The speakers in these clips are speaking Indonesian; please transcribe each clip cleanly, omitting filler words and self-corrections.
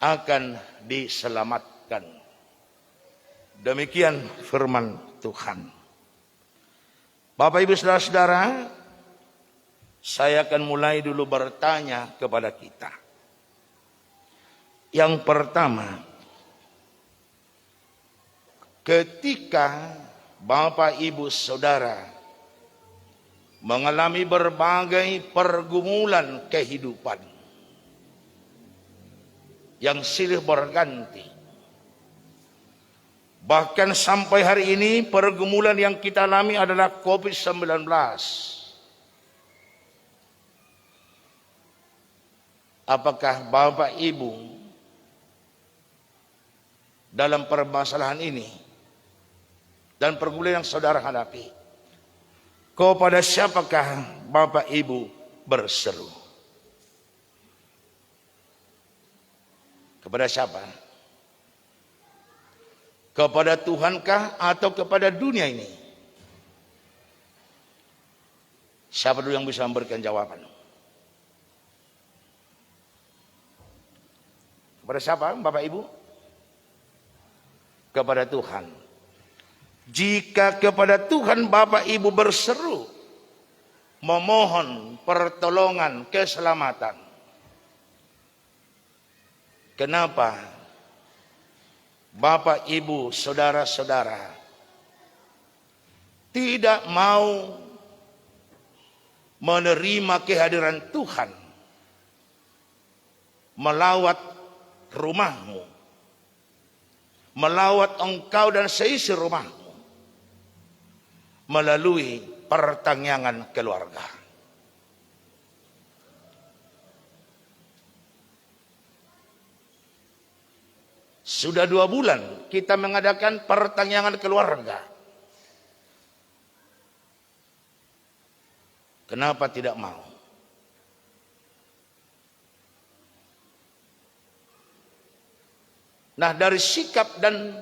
akan diselamatkan. Demikian firman Tuhan. Bapak Ibu Saudara-saudara, saya akan mulai dulu bertanya kepada kita. Yang pertama, ketika Bapak Ibu Saudara mengalami berbagai pergumulan kehidupan yang silih berganti, bahkan sampai hari ini pergumulan yang kita alami adalah COVID-19. Apakah Bapak Ibu dalam permasalahan ini dan pergumulan yang saudara hadapi, kepada siapakah Bapak Ibu berseru? Kepada siapa? Kepada Tuhankah atau kepada dunia ini? Siapa dulu yang bisa memberikan jawaban? Kepada siapa, Bapak Ibu? Kepada Tuhan. Jika kepada Tuhan Bapak Ibu berseru, memohon pertolongan, keselamatan, kenapa Bapak Ibu saudara-saudara tidak mau menerima kehadiran Tuhan melawat rumahmu, melawat engkau dan seisi rumahmu melalui pertangyangan keluarga? Sudah 2 bulan kita mengadakan pertangyangan keluarga. Kenapa tidak mau? Nah, dari sikap dan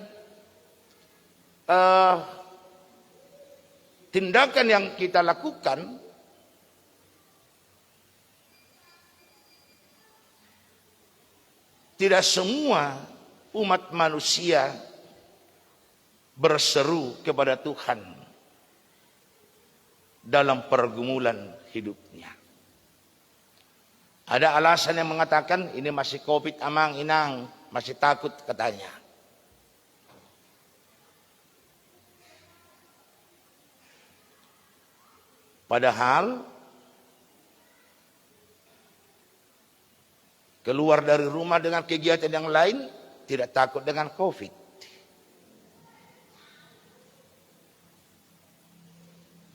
tindakan yang kita lakukan, tidak semua umat manusia berseru kepada Tuhan dalam pergumulan hidupnya. Ada alasan yang mengatakan ini masih COVID amang inang, masih takut katanya. Padahal keluar dari rumah dengan kegiatan yang lain tidak takut dengan COVID.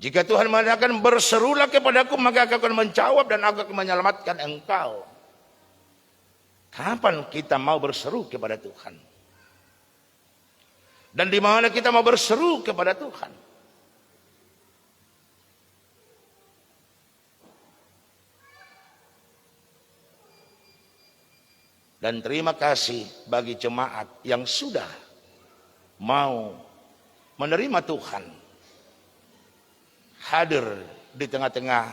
Jika Tuhan mengatakan berserulah kepadaku maka aku akan menjawab dan aku akan menyelamatkan engkau. Kapan kita mau berseru kepada Tuhan? Dan di mana kita mau berseru kepada Tuhan? Dan terima kasih bagi jemaat yang sudah mau menerima Tuhan hadir di tengah-tengah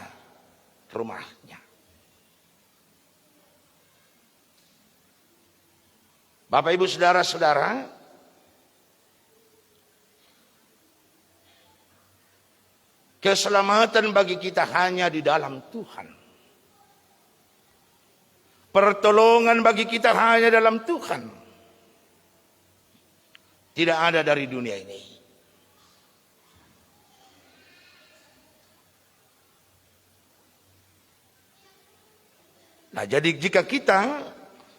rumahnya. Bapak Ibu saudara-saudara, keselamatan bagi kita hanya di dalam Tuhan. Pertolongan bagi kita hanya dalam Tuhan. Tidak ada dari dunia ini. Nah, jadi jika kita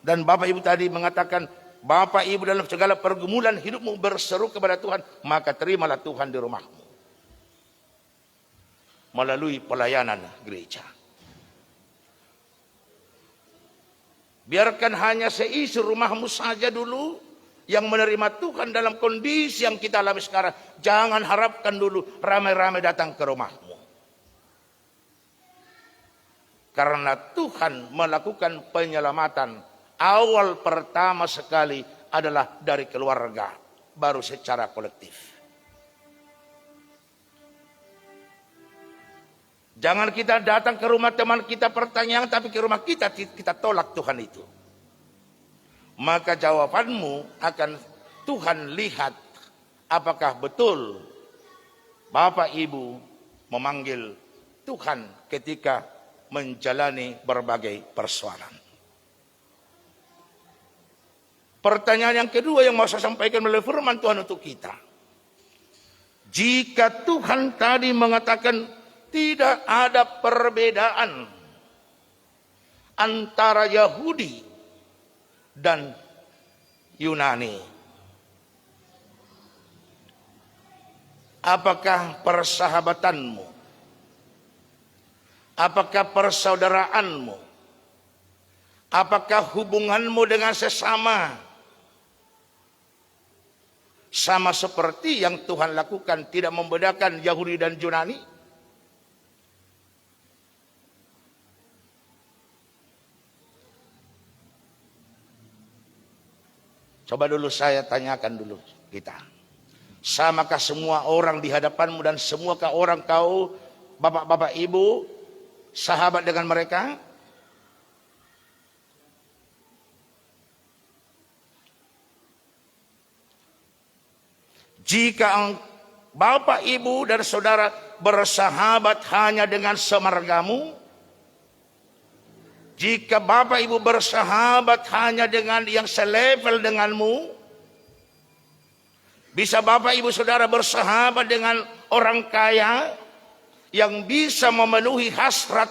dan Bapak Ibu tadi mengatakan Bapak Ibu dalam segala pergumulan hidupmu berseru kepada Tuhan, maka terimalah Tuhan di rumahmu melalui pelayanan gereja. Biarkan hanya seisi rumahmu saja dulu yang menerima Tuhan dalam kondisi yang kita alami sekarang. Jangan harapkan dulu ramai-ramai datang ke rumahmu. Karena Tuhan melakukan penyelamatan awal pertama sekali adalah dari keluarga, baru secara kolektif. Jangan kita datang ke rumah teman kita pertanyaan, tapi ke rumah kita tolak Tuhan itu. maka jawabanmu akan Tuhan lihat apakah betul Bapak Ibu memanggil Tuhan ketika menjalani berbagai persoalan. Pertanyaan yang kedua yang mau saya sampaikan melalui firman Tuhan untuk kita. Jika Tuhan tadi mengatakan tidak ada perbedaan antara Yahudi dan Yunani, apakah persahabatanmu, apakah persaudaraanmu, apakah hubunganmu dengan sesama sama seperti yang Tuhan lakukan, tidak membedakan Yahudi dan Yunani? Coba dulu saya tanyakan dulu kita. Samakah semua orang di hadapanmu dan semuakah orang kau, bapak-bapak ibu, sahabat dengan mereka? Jika bapak ibu dan saudara bersahabat hanya dengan semargamu, jika bapak ibu bersahabat hanya dengan yang selevel denganmu, bisa bapak ibu saudara bersahabat dengan orang kaya yang bisa memenuhi hasrat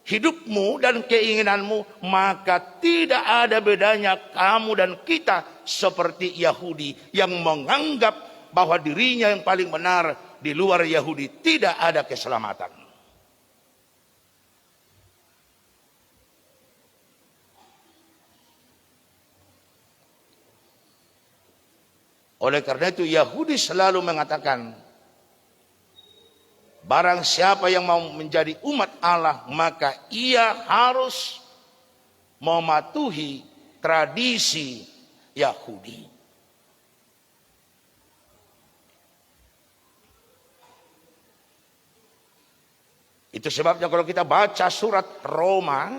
hidupmu dan keinginanmu, maka tidak ada bedanya kamu dan kita seperti Yahudi yang menganggap bahwa dirinya yang paling benar, di luar Yahudi tidak ada keselamatan. Oleh karena itu Yahudi selalu mengatakan, barang siapa yang mau menjadi umat Allah, maka ia harus mematuhi tradisi Yahudi. Itu sebabnya kalau kita baca surat Roma,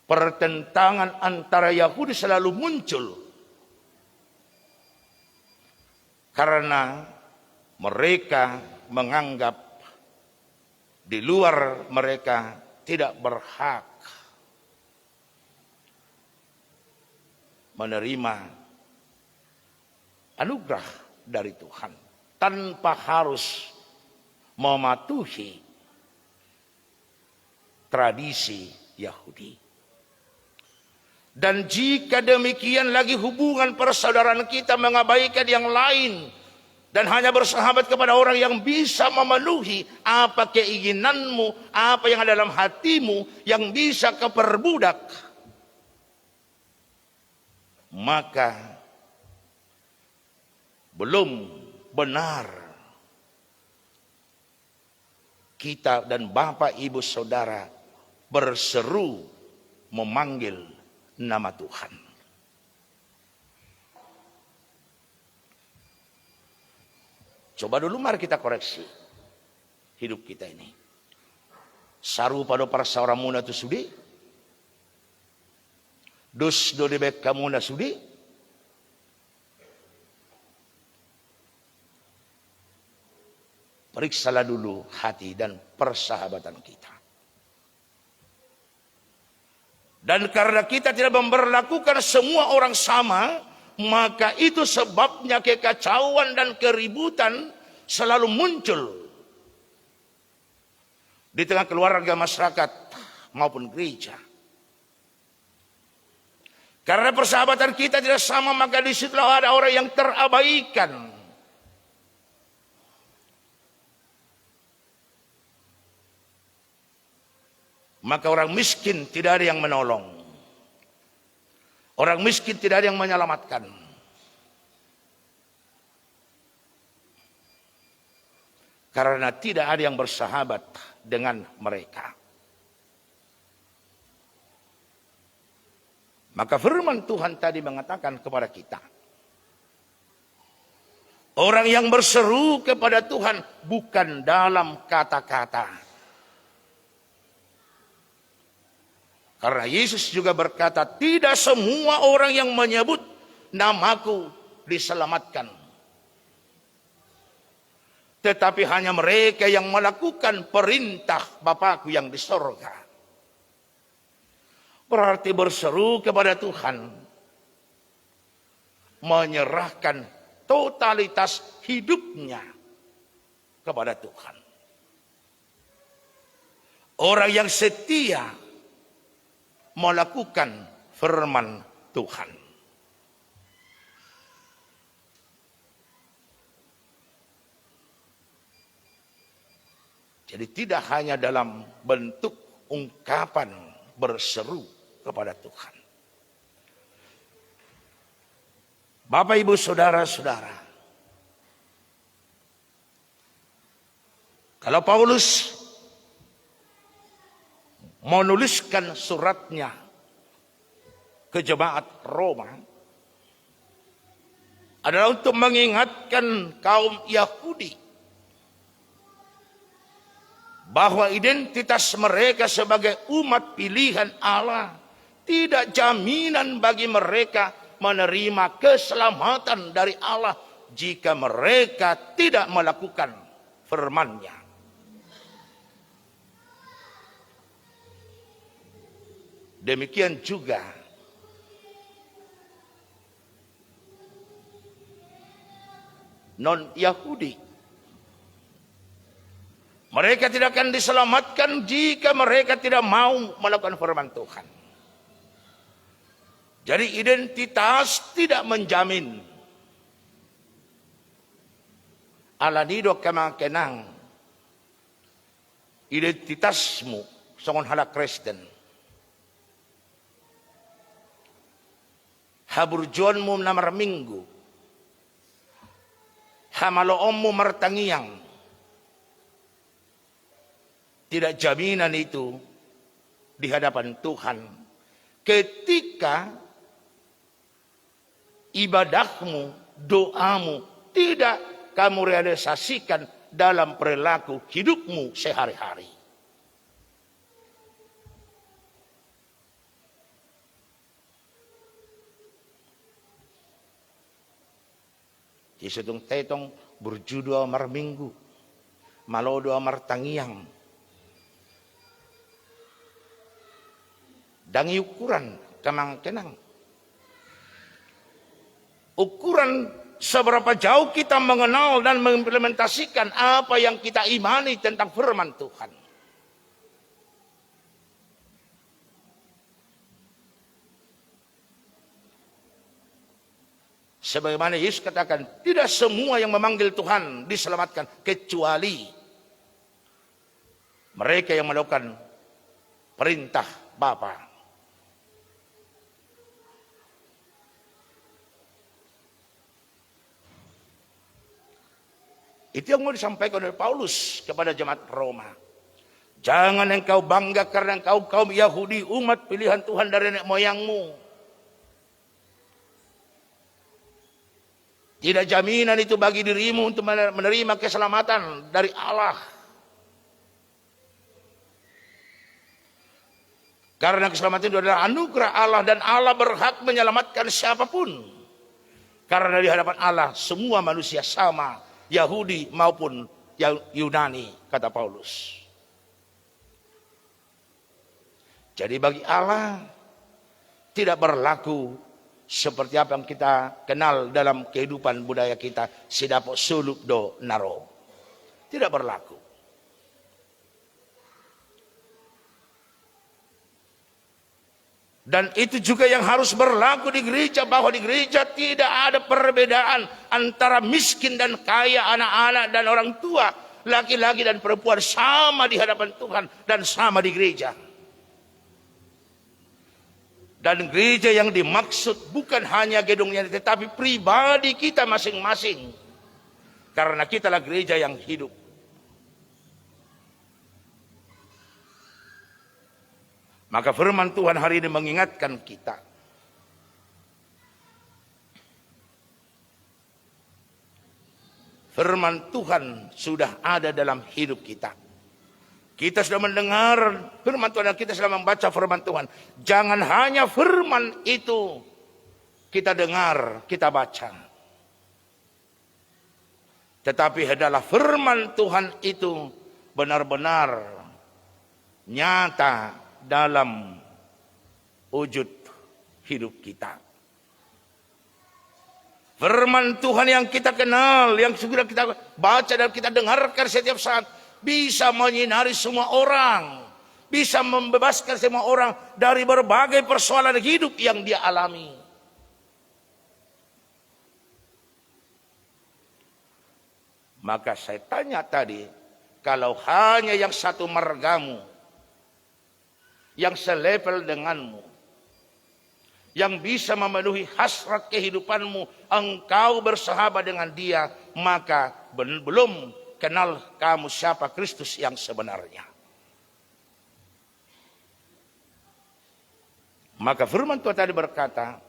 pertentangan antara Yahudi selalu muncul. Karena mereka menganggap di luar mereka tidak berhak menerima anugerah dari Tuhan tanpa harus mematuhi tradisi Yahudi. Dan jika demikian lagi hubungan persaudaraan kita mengabaikan yang lain dan hanya bersahabat kepada orang yang bisa memenuhi apa keinginanmu, apa yang ada dalam hatimu, yang bisa keperbudak, maka belum benar kita dan Bapak Ibu Saudara berseru memanggil nama Tuhan. Coba dulu mari kita koreksi hidup kita ini. Saru pada para seorang muna tu sudi, dus do debek kamu na sudi, periksalah dulu hati dan persahabatan kita. Dan karena kita tidak memperlakukan semua orang sama, maka itu sebabnya kekacauan dan keributan selalu muncul di tengah keluarga, masyarakat maupun gereja. Karena persahabatan kita tidak sama, maka disitulah ada orang yang terabaikan. Maka orang miskin tidak ada yang menolong. Orang miskin tidak ada yang menyelamatkan. Karena tidak ada yang bersahabat dengan mereka. Maka firman Tuhan tadi mengatakan kepada kita, orang yang berseru kepada Tuhan bukan dalam kata-kata. Karena Yesus juga berkata, tidak semua orang yang menyebut namaku diselamatkan. Tetapi hanya mereka yang melakukan perintah Bapakku yang di sorga. Berarti berseru kepada Tuhan, menyerahkan totalitas hidupnya kepada Tuhan. Orang yang setia melakukan firman Tuhan. Jadi tidak hanya dalam bentuk ungkapan berseru kepada Tuhan. Bapak, Ibu, Saudara-saudara, kalau Paulus menuliskan suratnya ke jemaat Roma adalah untuk mengingatkan kaum Yahudi bahwa identitas mereka sebagai umat pilihan Allah tidak jaminan bagi mereka menerima keselamatan dari Allah jika mereka tidak melakukan firman-Nya. Demikian juga non-Yahudi. Mereka tidak akan diselamatkan jika mereka tidak mau melakukan firman Tuhan. Jadi identitas tidak menjamin. Alanido kama kenang. Identitasmu songon hala Kristen. Haburjonmu namar minggu. Hamaloommu martangiang. Tidak jaminan itu di hadapan Tuhan ketika ibadahmu, doamu tidak kamu realisasikan dalam perilaku hidupmu sehari-hari. Di sedung tetong berjudul marminggu, malodo martangiang. Dan ukuran kemang kenang. Ukuran seberapa jauh kita mengenal dan mengimplementasikan apa yang kita imani tentang firman Tuhan. Sebagaimana Yesus katakan, tidak semua yang memanggil Tuhan diselamatkan kecuali mereka yang melakukan perintah Bapa. Itu yang mau disampaikan oleh Paulus kepada jemaat Roma. Jangan engkau bangga karena engkau kaum Yahudi, umat pilihan Tuhan dari nenek moyangmu. Tidak jaminan itu bagi dirimu untuk menerima keselamatan dari Allah. Karena keselamatan itu adalah anugerah Allah dan Allah berhak menyelamatkan siapapun. Karena di hadapan Allah semua manusia sama. Yahudi maupun Yunani, kata Paulus. Jadi bagi Allah tidak berlaku seperti apa yang kita kenal dalam kehidupan budaya kita, sidapo suluk do naro. Tidak berlaku. Dan itu juga yang harus berlaku di gereja, bahwa di gereja tidak ada perbedaan antara miskin dan kaya, anak-anak dan orang tua, laki-laki dan perempuan sama di hadapan Tuhan dan sama di gereja. Dan gereja yang dimaksud bukan hanya gedungnya, tetapi pribadi kita masing-masing. Karena kita adalah gereja yang hidup. Maka firman Tuhan hari ini mengingatkan kita. Firman Tuhan sudah ada dalam hidup kita. Kita sudah mendengar firman Tuhan dan kita sudah membaca firman Tuhan. Jangan hanya firman itu kita dengar, kita baca. Tetapi adalah firman Tuhan itu benar-benar nyata dalam wujud hidup kita. Firman Tuhan yang kita kenal, yang sudah kita baca dan kita dengarkan setiap saat, bisa menyinari semua orang, bisa membebaskan semua orang dari berbagai persoalan hidup yang dia alami. Maka saya tanya tadi, kalau hanya yang satu margamu, yang selevel denganmu, yang bisa memenuhi hasrat kehidupanmu, engkau bersahabat dengan dia, maka belum kenal kamu siapa Kristus yang sebenarnya. Maka firman Tuhan tadi berkata,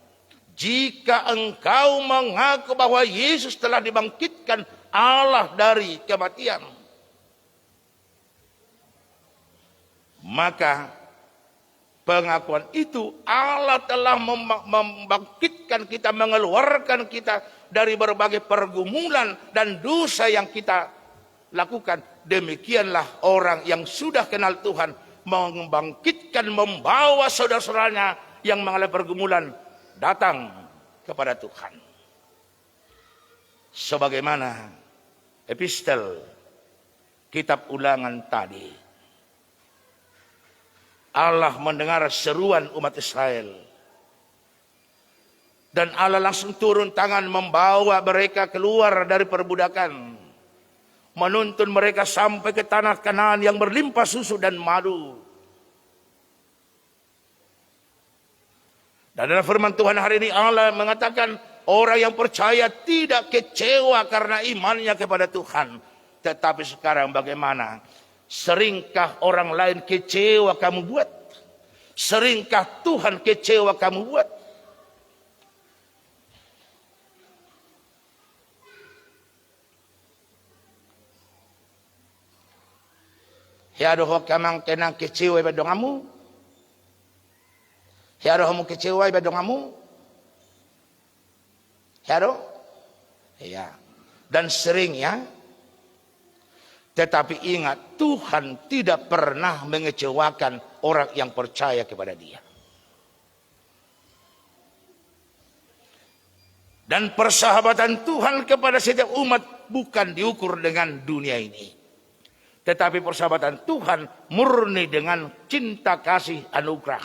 jika engkau mengaku bahwa Yesus telah dibangkitkan Allah dari kematian, maka pengakuan itu Allah telah membangkitkan kita, mengeluarkan kita dari berbagai pergumulan dan dosa yang kita lakukan. Demikianlah orang yang sudah kenal Tuhan membangkitkan, membawa saudara-saudaranya yang mengalami pergumulan datang kepada Tuhan. Sebagaimana epistel kitab Ulangan tadi, Allah mendengar seruan umat Israel. Dan Allah langsung turun tangan membawa mereka keluar dari perbudakan. Menuntun mereka sampai ke tanah Kanaan yang berlimpah susu dan madu. Dan dalam firman Tuhan hari ini Allah mengatakan, orang yang percaya tidak kecewa karena imannya kepada Tuhan. Tetapi sekarang bagaimana? Seringkah orang lain kecewa kamu buat? Seringkah Tuhan kecewa kamu buat? Hiado ho kamang kenang kecewa iba dongamu? Hiado ho mu kecewa iba dongamu? Hiado? Ya. Dan sering ya. Tetapi ingat, Tuhan tidak pernah mengecewakan orang yang percaya kepada Dia. Dan persahabatan Tuhan kepada setiap umat bukan diukur dengan dunia ini. Tetapi persahabatan Tuhan murni dengan cinta kasih anugerah.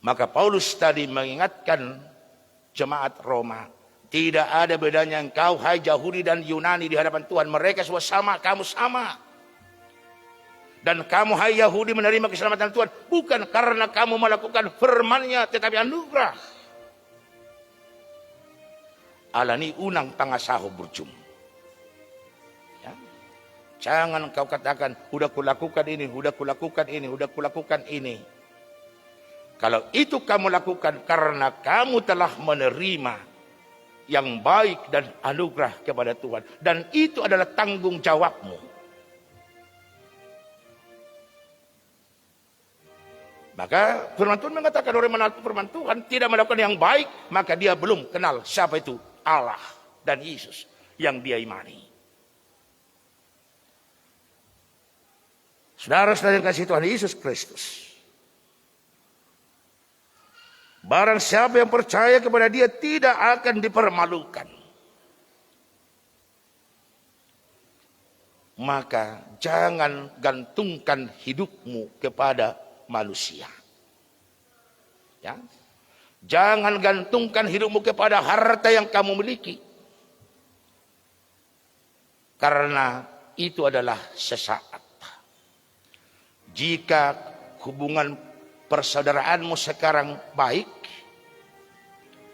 Maka Paulus tadi mengingatkan jemaat Roma, tidak ada bedanya engkau, hai Yahudi dan Yunani di hadapan Tuhan. Mereka semua sama, kamu sama. Dan kamu, hai Yahudi, menerima keselamatan Tuhan bukan karena kamu melakukan firman-Nya, tetapi anugerah. Alani unang pangasaho burjum. Ya. Jangan kau katakan, udah kulakukan ini, udah kulakukan ini, udah kulakukan ini. Kalau itu kamu lakukan karena kamu telah menerima yang baik dan anugerah kepada Tuhan. Dan itu adalah tanggung jawabmu. Maka firman Tuhan mengatakan, orang menaati firman Tuhan tidak melakukan yang baik, maka dia belum kenal siapa itu Allah dan Yesus yang dia imani. Saudara-saudara yang kasih Tuhan Yesus Kristus, barang siapa yang percaya kepada Dia tidak akan dipermalukan. Maka jangan gantungkan hidupmu kepada manusia. Ya. Jangan gantungkan hidupmu kepada harta yang kamu miliki. Karena itu adalah sesaat. Jika hubungan persaudaraanmu sekarang baik,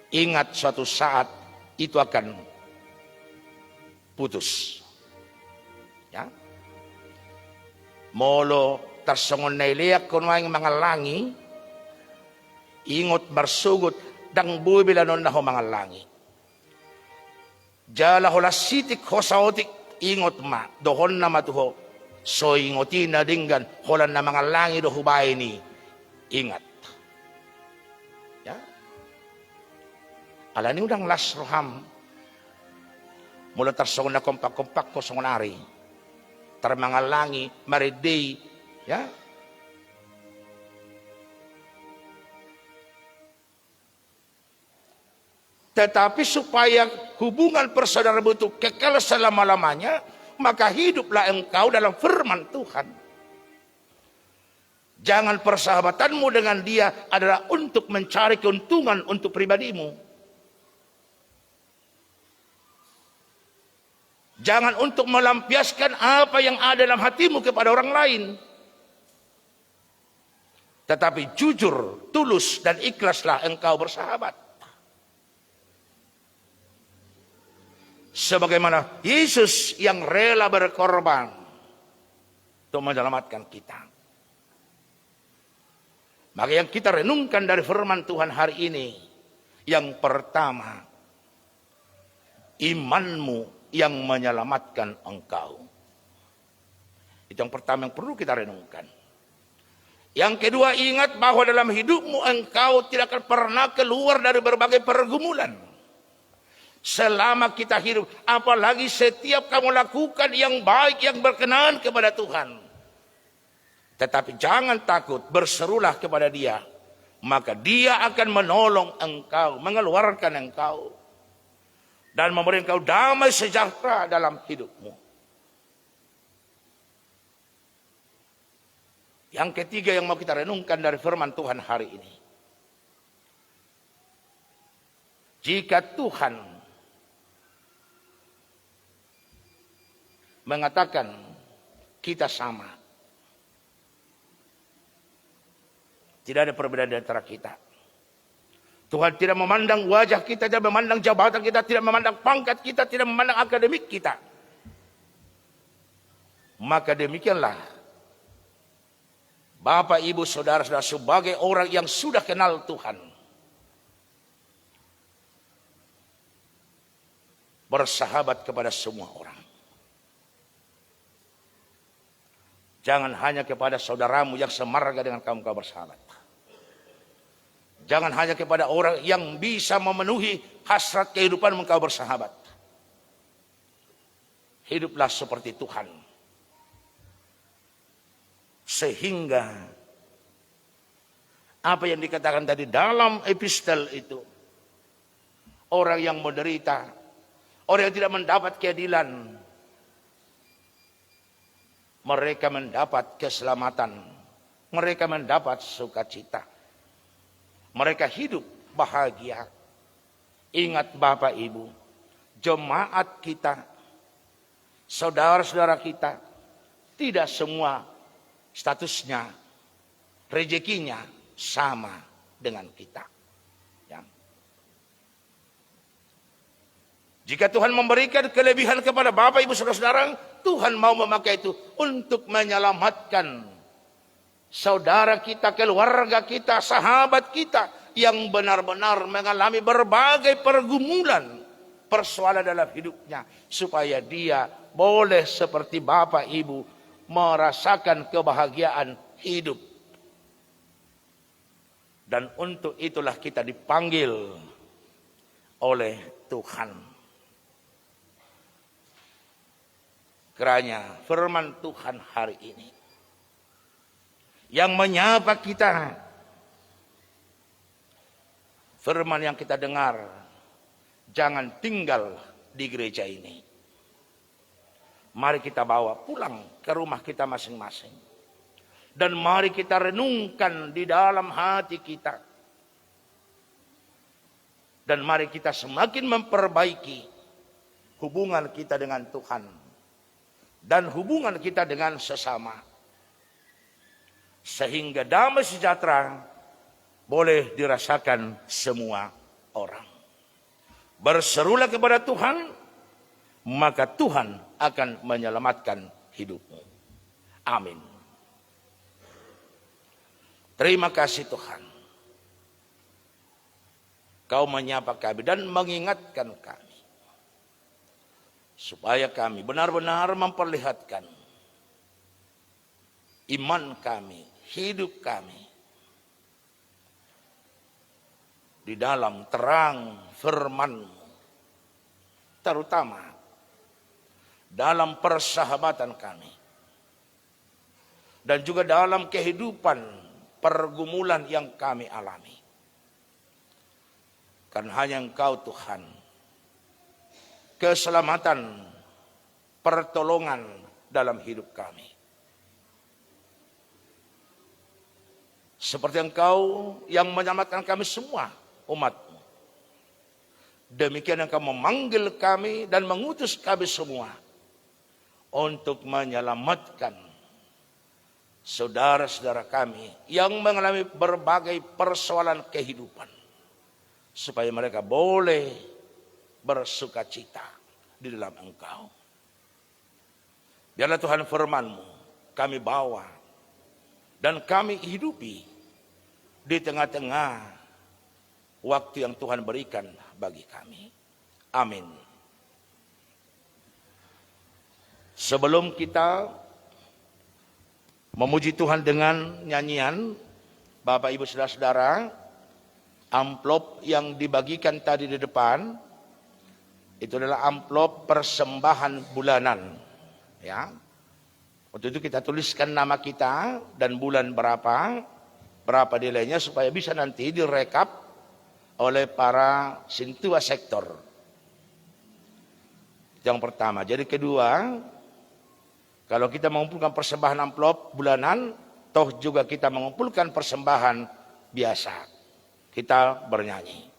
ingat suatu saat itu akan putus. Ya. Molo tarsongon na iliyak kunwang mangalangi, ingot marsugot dang bubilanon na ho mangalangi. Jala hola sitik ho saotik ingot ma, dohon na matuho, so ingoti na dinggan, holan na mga langi do hubay ni, ingat. Ya. Ala ni udang las roham, mula tarsong na kompak-kompak ko sa ngunari, tar mga langi, mariday, ya. Tetapi supaya hubungan persaudara itu kekal selama-lamanya, maka hiduplah engkau dalam firman Tuhan. Jangan persahabatanmu dengan dia adalah untuk mencari keuntungan untuk pribadimu. Jangan untuk melampiaskan apa yang ada dalam hatimu kepada orang lain. Tetapi jujur, tulus, dan ikhlaslah engkau bersahabat. Sebagaimana Yesus yang rela berkorban untuk menyelamatkan kita. Maka yang kita renungkan dari firman Tuhan hari ini, yang pertama, imanmu yang menyelamatkan engkau. Itu yang pertama yang perlu kita renungkan. Yang kedua, ingat bahwa dalam hidupmu engkau tidak akan pernah keluar dari berbagai pergumulan. Selama kita hidup, apalagi setiap kamu lakukan yang baik, yang berkenan kepada Tuhan. Tetapi jangan takut, berserulah kepada Dia. Maka Dia akan menolong engkau, mengeluarkan engkau. Dan memberi engkau damai sejahtera dalam hidupmu. Yang ketiga yang mau kita renungkan dari firman Tuhan hari ini. Jika Tuhan mengatakan kita sama, tidak ada perbedaan di antara kita. Tuhan tidak memandang wajah kita, tidak memandang jabatan kita, tidak memandang pangkat kita, tidak memandang akademik kita. Maka demikianlah Bapak, Ibu, Saudara-saudara, sebagai orang yang sudah kenal Tuhan, bersahabat kepada semua orang. Jangan hanya kepada saudaramu yang semarga dengan kamu kau bersahabat. Jangan hanya kepada orang yang bisa memenuhi hasrat kehidupanmu kau bersahabat. Hiduplah seperti Tuhan. Sehingga apa yang dikatakan tadi dalam epistel itu, orang yang menderita, orang yang tidak mendapat keadilan, mereka mendapat keselamatan. Mereka mendapat sukacita. Mereka hidup bahagia. Ingat Bapak Ibu, jemaat kita, saudara-saudara kita, tidak semua statusnya, rezekinya sama dengan kita. Ya. Jika Tuhan memberikan kelebihan kepada Bapak Ibu saudara-saudara, Tuhan mau memakai itu untuk menyelamatkan saudara kita, keluarga kita, sahabat kita yang benar-benar mengalami berbagai pergumulan, persoalan dalam hidupnya, supaya dia boleh seperti Bapak Ibu merasakan kebahagiaan hidup. Dan untuk itulah kita dipanggil oleh Tuhan. Kiranya firman Tuhan hari ini yang menyapa kita, firman yang kita dengar, jangan tinggal di gereja ini. Mari kita bawa pulang ke rumah kita masing-masing. Dan mari kita renungkan di dalam hati kita. Dan mari kita semakin memperbaiki hubungan kita dengan Tuhan. Dan hubungan kita dengan sesama. Sehingga damai sejahtera boleh dirasakan semua orang. Berserulah kepada Tuhan, maka Tuhan akan menyelamatkan hidupmu. Amin. Terima kasih Tuhan. Kau menyapa kami dan mengingatkan kami supaya kami benar-benar memperlihatkan iman kami, hidup kami di dalam terang firman-Mu, terutama dalam persahabatan kami dan juga dalam kehidupan pergumulan yang kami alami. Karena hanya Engkau Tuhan, keselamatan, pertolongan dalam hidup kami. Seperti Engkau yang menyelamatkan kami semua, umat-Mu. Demikian Engkau memanggil kami dan mengutus kami semua untuk menyelamatkan saudara-saudara kami yang mengalami berbagai persoalan kehidupan, supaya mereka boleh bersukacita di dalam Engkau. Biarlah Tuhan firman-Mu kami bawa dan kami hidupi di tengah-tengah waktu yang Tuhan berikan bagi kami. Amin. Sebelum kita memuji Tuhan dengan nyanyian, Bapak Ibu Saudara-saudara, amplop yang dibagikan tadi di depan itu adalah amplop persembahan bulanan, ya. Untuk itu kita tuliskan nama kita dan bulan berapa nilainya, supaya bisa nanti direkap oleh para sintua sektor. Yang pertama. Jadi kedua, kalau kita mengumpulkan persembahan amplop bulanan, toh juga kita mengumpulkan persembahan biasa. Kita bernyanyi.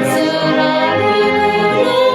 Selalu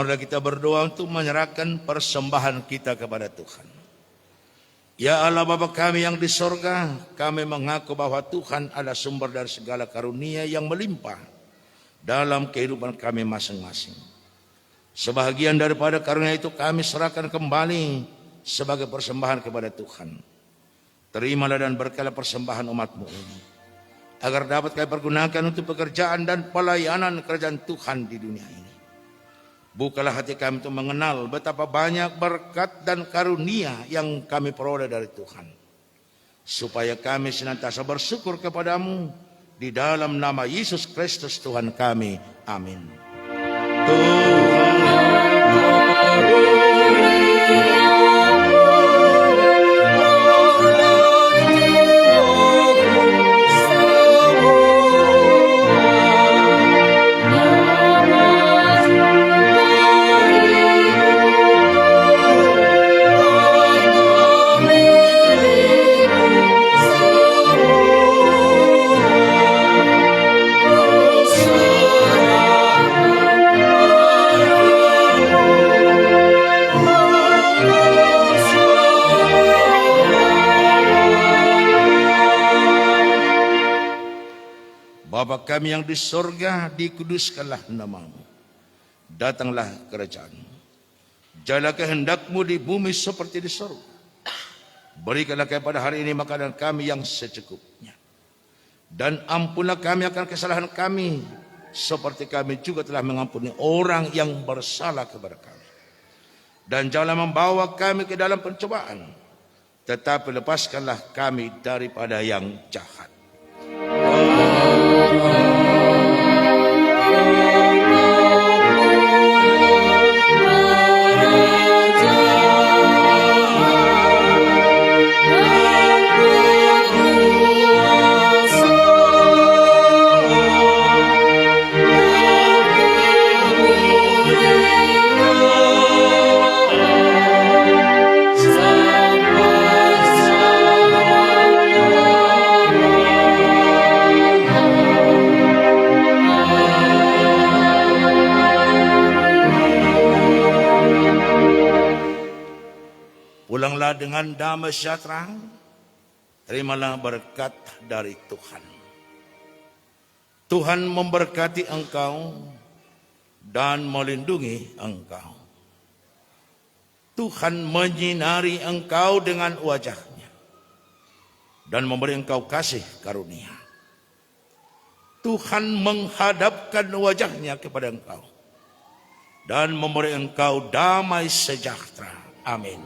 Marilah kita berdoa untuk menyerahkan persembahan kita kepada Tuhan. Ya Allah Bapa kami yang di sorga, kami mengaku bahwa Tuhan adalah sumber dari segala karunia yang melimpah dalam kehidupan kami masing-masing. Sebahagian daripada karunia itu kami serahkan kembali sebagai persembahan kepada Tuhan. Terimalah dan berkala persembahan umat-Mu ini, agar dapat kami pergunakan untuk pekerjaan dan pelayanan kerajaan Tuhan di dunia ini. Bukalah hati kami untuk mengenal betapa banyak berkat dan karunia yang kami peroleh dari Tuhan, supaya kami senantiasa bersyukur kepadamu di dalam nama Yesus Kristus Tuhan kami. Amin. Bapa kami yang di sorga, dikuduskanlah nama-Mu. Datanglah kerajaan-Mu. Jadilah kehendak-Mu di bumi seperti di sorga. Berikanlah kepada hari ini makanan kami yang secukupnya. Dan ampunlah kami akan kesalahan kami, seperti kami juga telah mengampuni orang yang bersalah kepada kami. Dan janganlah membawa kami ke dalam pencobaan, tetapi lepaskanlah kami daripada yang jahat. Pulanglah dengan damai sejahtera, terimalah berkat dari Tuhan. Tuhan memberkati engkau dan melindungi engkau. Tuhan menyinari engkau dengan wajah-Nya dan memberi engkau kasih karunia. Tuhan menghadapkan wajah-Nya kepada engkau dan memberi engkau damai sejahtera. Amin.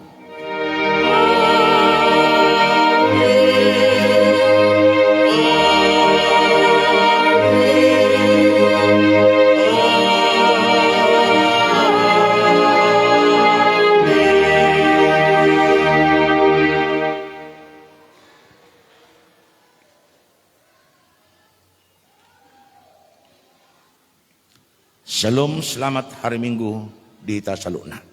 Shalom, selamat hari Minggu di Tasalona.